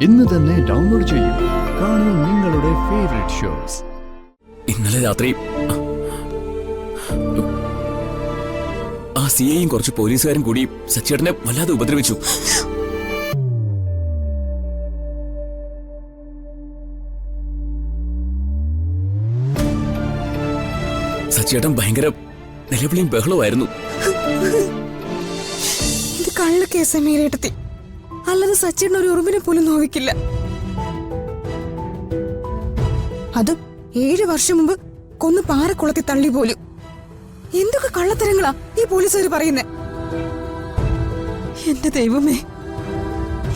ഇന്ന് തന്നെ ഡൗൺലോഡ് ചെയ്യൂ. കാണൂ നിങ്ങളുടെ ഫേവറേറ്റ് ഷോസ്. ഇന്നലെ രാത്രി ആ സിഐയും കുറച്ച് പോലീസുകാരും കൂടി സച്ചേട്ടനെ വല്ലാതെ ഉപദ്രവിച്ചു. സച്ചേട്ടൻ ഭയങ്കര നിലവിളിയും ബഹളമായിരുന്നു. ഇത് കള്ള കേസ് മേലേട്ടത്തി, അല്ലാതെ സച്ചേട്ടൻ ഒരു ഉറുമ്പിനെ പോലും നോവിക്കില്ല. അതും 7 വർഷം മുമ്പ് കൊന്നു പാറക്കുളത്തി തള്ളി പോലും. എന്തൊക്കെ കള്ളത്തരങ്ങളാ ഈ പോലീസുകാർ പറയുന്നേ. എന്റെ ദൈവമേ,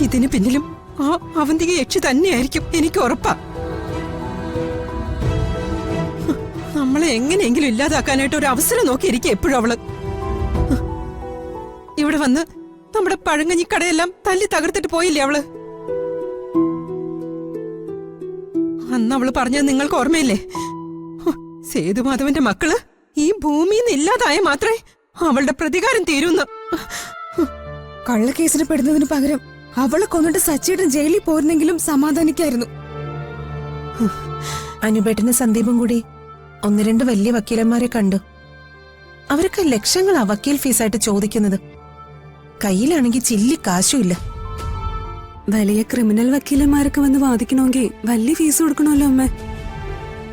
ഇതിന് പിന്നിലും ആ അവന്തിക യക്ഷി തന്നെയായിരിക്കും, എനിക്ക് ഉറപ്പാ. നമ്മളെ എങ്ങനെയെങ്കിലും ഇല്ലാതാക്കാനായിട്ട് ഒരു അവസരം നോക്കിയിരിക്കും എപ്പോഴും അവള്. ഇവിടെ വന്ന് നമ്മുടെ പഴങ്കഞ്ഞിക്കടയെല്ലാം തല്ലി തകർത്തിട്ട് പോയില്ലേ അവള്. അന്ന് അവള് പറഞ്ഞത് നിങ്ങൾക്ക് ഓർമ്മയില്ലേ? സേതുമാധവന്റെ മക്കള് ഈ ഭൂമിയിൽ നിന്ന് ഇല്ലാതായ മാത്രമേ അവളുടെ പ്രതികാരം തീരുന്നു. കള്ളക്കേസിന് പെടുന്നതിന് പകരം അവളെ കൊന്നിട്ട് സച്ചേട്ടൻ ജയിലിൽ പോയിരുന്നെങ്കിലും സമാധാനിക്കായിരുന്നു. അനുപേട്ടന് സന്ദീപും കൂടി 1-2 വലിയ വക്കീലന്മാരെ കണ്ടു. അവരൊക്കെ ലക്ഷങ്ങളാ വക്കീൽ ഫീസായിട്ട് ചോദിക്കുന്നത്. കയ്യിലാണെങ്കിൽ ചില്ലി കാശുമില്ല. വലിയ ക്രിമിനൽ വക്കീലന്മാരൊക്കെ വന്ന് വാദിക്കണമെങ്കിൽ വലിയ ഫീസ് കൊടുക്കണമല്ലോ അമ്മ.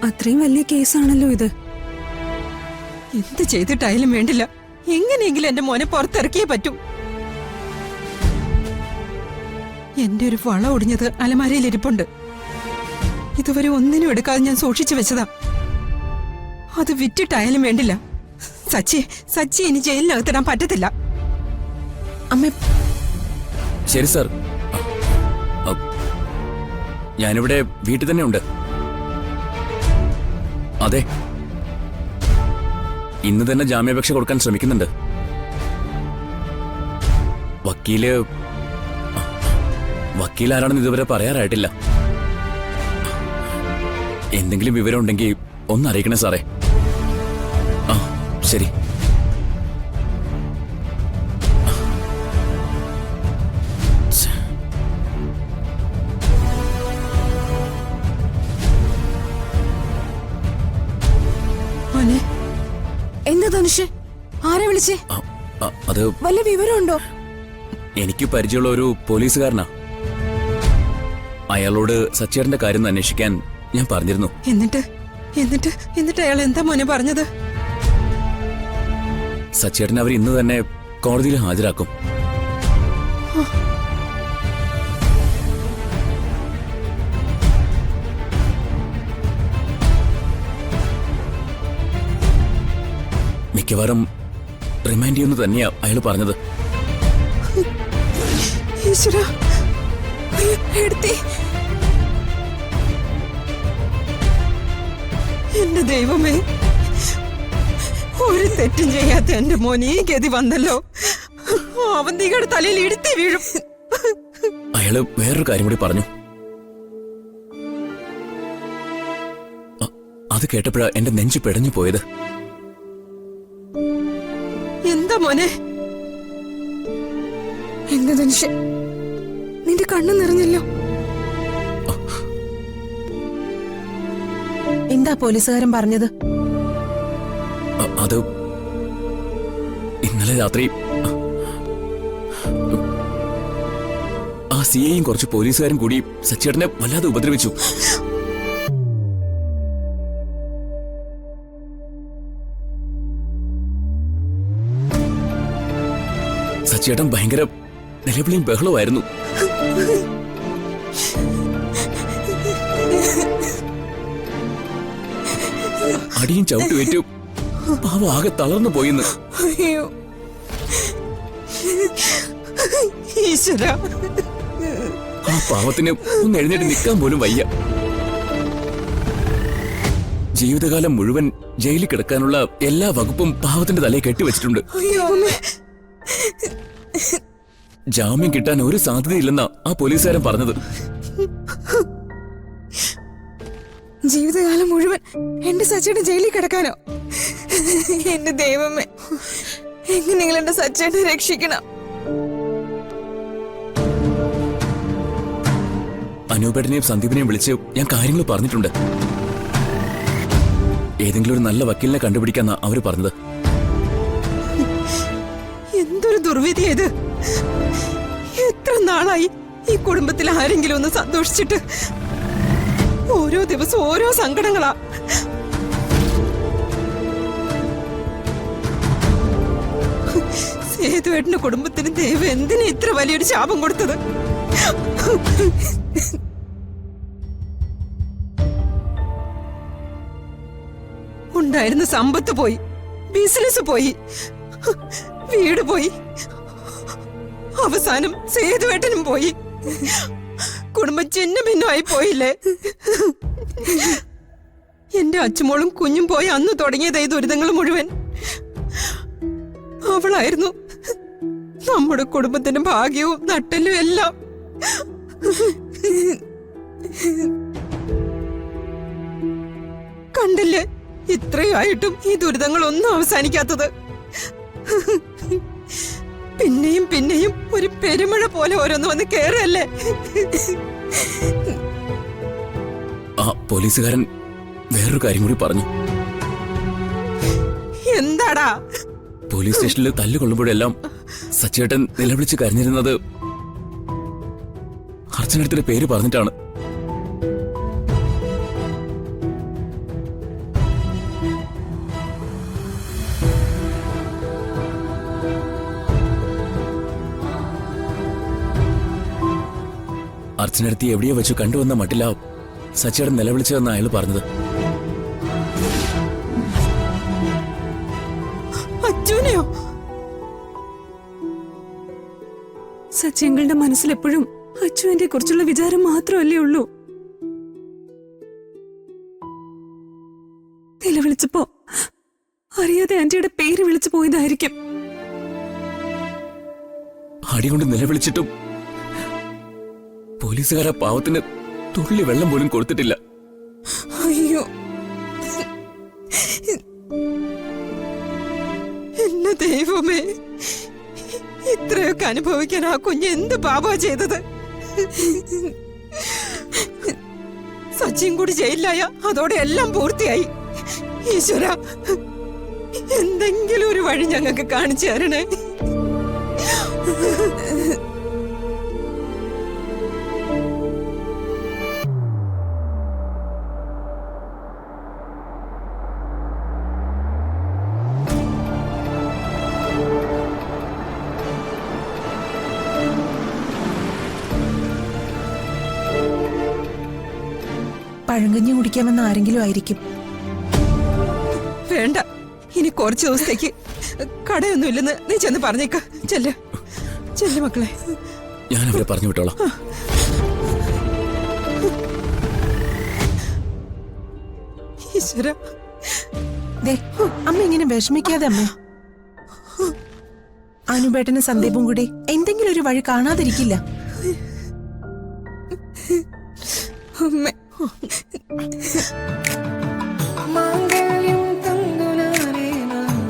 അത്രയും വലിയ കേസാണല്ലോ ഇത്. എന്ത് ചെയ്തിട്ടായാലും വേണ്ടില്ല, എങ്ങനെയെങ്കിലും എന്റെ മോനെ പുറത്തിറക്കിയേ പറ്റൂ. എന്റെ ഒരു വള ഒടിഞ്ഞത് അലമാരയിൽ ഇരിപ്പുണ്ട്. ഇതുവരെ ഒന്നിനും എടുക്കാതെ ഞാൻ സൂക്ഷിച്ചു വെച്ചതാ. അത് വിറ്റിട്ടായാലും വേണ്ടില്ല. സച്ചി ഇനി ജയിലിനകത്തിടാൻ പറ്റത്തില്ല. അമ്മ ശരി സാർ, ഞാനിവിടെ വീട്ടിൽ തന്നെ ഉണ്ട്. അതെ, ഇന്ന് തന്നെ ജാമ്യാപേക്ഷ കൊടുക്കാൻ ശ്രമിക്കുന്നുണ്ട്. വക്കീൽ ആരാണെന്ന് ഇതുവരെ പറയാറായിട്ടില്ല. എന്തെങ്കിലും വിവരം ഉണ്ടെങ്കിൽ ഒന്ന് അറിയിക്കണേ സാറേ. ആ ശരി. മോനെ, എന്താ ധനുഷ്, ആരെ വിളിച്ചേ? അത് വല്ല വിവരമുണ്ടോ? എനിക്ക് പരിചയമുള്ള ഒരു പോലീസുകാരനാ. അയാളോട് സച്ചേട്ടന്റെ കാര്യം അന്വേഷിക്കാൻ ഞാൻ പറഞ്ഞിരുന്നു. എന്നിട്ട് അയാൾ എന്താ മോനെ പറഞ്ഞത്? സച്ചേട്ടൻ അവർ ഇന്ന് തന്നെ കോടതിയിൽ ഹാജരാക്കും. മിക്കവാറും റിമാൻഡ് ചെയ്യുന്നു തന്നെയാ അയാൾ പറഞ്ഞത്. ഈശ്വരാ, എടുത്തേ. എന്റെ ദൈവമേ, ഒരു തെറ്റും ചെയ്യാത്ത എന്റെ മോനെ ഈ ഗതി വന്നല്ലോ. അവന്തികയുടെ തലയിൽ ഇടുത്തി വീഴും. അയാള് വേറൊരു കാര്യം കൂടി പറഞ്ഞു. അത് കേട്ടപ്പോഴാ എന്റെ നെഞ്ചു പിടഞ്ഞു പോയത്. എന്താ മോനെ? എന്താ ധനുഷ്, നിന്റെ കണ്ണു നിറഞ്ഞല്ലോ. എന്താ പോലീസുകാരൻ പറഞ്ഞത്? അത് ഇന്നലെ രാത്രി ആ സിഐയും കുറച്ച് പോലീസുകാരും കൂടി സച്ചേട്ടനെ വല്ലാതെ ഉപദ്രവിച്ചു. സച്ചേട്ടൻ ഭയങ്കര നിലവിളിയും ബഹളമായിരുന്നു. അടിയും ചവിട്ടുവേറ്റു പാവം ആകെ തളർന്നു പോയിന്ന്. അയ്യോ ഈശ്വര, ആ പാവത്തിന് ഒന്ന് എഴുന്നേറ്റ് നിൽക്കാൻ പോലും വയ്യ. ജീവിതകാലം മുഴുവൻ ജയിലിൽ കിടക്കാനുള്ള എല്ലാ വകുപ്പും പാവത്തിന്റെ തലയിൽ കെട്ടിവെച്ചിട്ടുണ്ട്. ജാമ്യം കിട്ടാൻ ഒരു സാധ്യതയില്ലെന്നാ ആ പോലീസുകാരൻ പറഞ്ഞത്. ജീവിതകാലം മുഴുവൻ എന്റെ സച്ചേട്ടൻ ജയിലിൽ കിടക്കാനോ? എന്റെ ദൈവമേ, എങ്ങനെയെങ്കിലും എന്റെ സച്ചേട്ടനെ രക്ഷിക്കണം. അനൂപേട്ടനെയും സന്ദീപിനെയും വിളിച്ച് ഞാൻ കാര്യങ്ങൾ പറഞ്ഞിട്ടുണ്ട്. ഏതെങ്കിലും ഒരു നല്ല വക്കീലിനെ കണ്ടുപിടിക്കാന്നാ അവര് പറഞ്ഞത്. എന്തൊരു ദുർവിധിയത്! എത്ര നാളായി ഈ കുടുംബത്തിൽ ആരെങ്കിലും ഒന്ന് സന്തോഷിച്ചിട്ട്. ഓരോ ദിവസം ഓരോ സങ്കടങ്ങളാ. സേതുവേട്ടന്റെ കുടുംബത്തിന് ദൈവം എന്തിനാ ഇത്ര വലിയൊരു ശാപം കൊടുത്തത്? ഉണ്ടായിരുന്ന സമ്പത്ത് പോയി, ബിസിനസ് പോയി, വീട് പോയി, അവസാനം സേതുവേട്ടനും പോയി. കുടുംബം ചിന്ന ഭിന്നമായി പോയില്ലേ? എന്റെ അച്ഛമോളും കുഞ്ഞും പോയി അന്ന് തുടങ്ങിയതായി ദുരിതങ്ങൾ മുഴുവൻ. അവളായിരുന്നു നമ്മുടെ കുടുംബത്തിന്റെ ഭാഗ്യവും നട്ടലും എല്ലാം. കണ്ടില്ലേ, ഇത്രയായിട്ടും ഈ ദുരിതങ്ങളൊന്നും അവസാനിക്കാത്തത്. പിന്നെയും പിന്നെയും ഒരു പെരുമഴ പോലെ ഓരോന്ന് വന്ന് കേറല്ലേ. ആ പോലീസുകാരൻ വേറൊരു കാര്യം കൂടി പറഞ്ഞു. എന്താടാ? പോലീസ് സ്റ്റേഷനിൽ തല്ലുകൊള്ളുമ്പോഴെല്ലാം സച്ചേട്ടൻ നിലവിളിച്ച് കരഞ്ഞിരുന്നത് അർച്ചനയുടെ പേര് പറഞ്ഞിട്ടാണ്. അർച്ചനടുത്ത് എവിടെയോ വെച്ച് കണ്ടുവന്ന മട്ടില്ല സച്ചേട്ടൻ നിലവിളിച്ചതെന്ന് അയാൾ പറഞ്ഞത്. അച്ഛനെയോ? സച്ചിയങ്ങളുടെ മനസ്സിൽ എപ്പോഴും അച്ചുവിനെ കുറിച്ചുള്ള വിചാരം മാത്രമല്ലേ ഉള്ളൂ. നിലവിളിച്ചപ്പോ അറിയാതെ ആന്റിയുടെ പേര് വിളിച്ചു പോയതായിരിക്കും. അടികൊണ്ട് നിലവിളിച്ചിട്ടും പോലീസുകാരെ പാവത്തിന് തുള്ളി വെള്ളം പോലും കൊടുത്തിട്ടില്ല. അയ്യോ, എന്നെ ദൈവമേ, ഇത്രയൊക്കെ അനുഭവിക്കാൻ ആ കുഞ്ഞ് എന്ത് പാപാ ചെയ്തത്? സച്ചിൻ കൂടി ജയിലിലായ അതോടെ എല്ലാം പൂർത്തിയായി. ഈശ്വര, എന്തെങ്കിലും ഒരു വഴി ഞങ്ങൾക്ക് കാണിച്ചു തരണേ. പഴങ്കഞ്ഞി കുടിക്കാമെന്ന് ആരെങ്കിലും ആയിരിക്കും. വേണ്ട, ഇനി കുറച്ച് ദിവസത്തേക്ക് കടയൊന്നുമില്ലെന്ന് നീ ചെന്ന് പറഞ്ഞേക്ക. ചെല്ല് ചെല്ല് മക്കളെ. ഞാൻ അവരെ പറഞ്ഞു വിട്ടോളാം. ഈശ്വര, ദേ, അമ്മ ഇങ്ങനെ വിഷമിക്കാതെ അമ്മ. അനുപേട്ടനും സന്ദീപും കൂടി എന്തെങ്കിലും ഒരു വഴി കാണാതിരിക്കില്ല. അമ്മേ. മാംഗല്യം